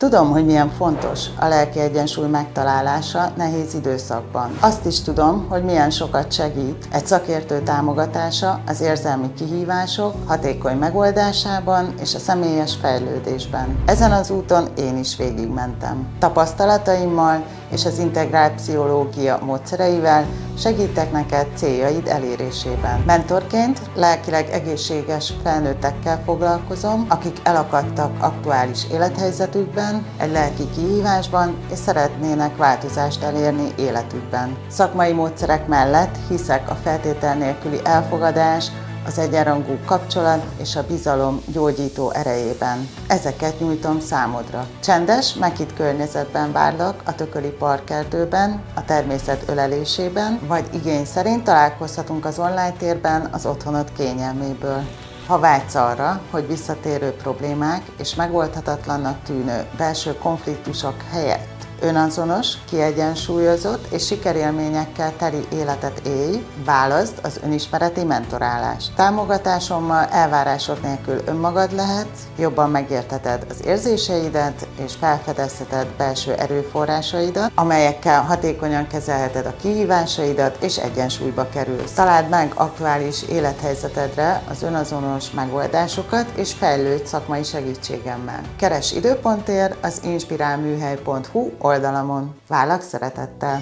Tudom, hogy milyen fontos a lelki egyensúly megtalálása nehéz időszakban. Azt is tudom, hogy milyen sokat segít egy szakértő támogatása az érzelmi kihívások hatékony megoldásában és a személyes fejlődésben. Ezen az úton én is végigmentem. Tapasztalataimmal és az integrált pszichológia módszereivel segítek neked céljaid elérésében. Mentorként lelkileg egészséges felnőttekkel foglalkozom, akik elakadtak aktuális élethelyzetükben, egy lelki kihívásban, és szeretnének változást elérni életükben. Szakmai módszerek mellett hiszek a feltétel nélküli elfogadás, az egyenrangú kapcsolat és a bizalom gyógyító erejében. Ezeket nyújtom számodra. Csendes, meghitt környezetben várlak a Tököli Parkerdőben, a természet ölelésében, vagy igény szerint találkozhatunk az online térben az otthonod kényelméből. Ha vágysz arra, hogy visszatérő problémák és megoldhatatlannak tűnő belső konfliktusok helyett önazonos, kiegyensúlyozott és sikerélményekkel teli életet élj, válaszd az önismereti mentorálást. Támogatásommal elvárások nélkül önmagad lehetsz, jobban megértheted az érzéseidet és felfedezheted belső erőforrásaidat, amelyekkel hatékonyan kezelheted a kihívásaidat és egyensúlyba kerülsz. Találd meg aktuális élethelyzetedre az önazonos megoldásokat és fejlődj szakmai segítségemmel. Keres időpontért az inspirálműhely.hu oldalamon. Várlak szeretettel!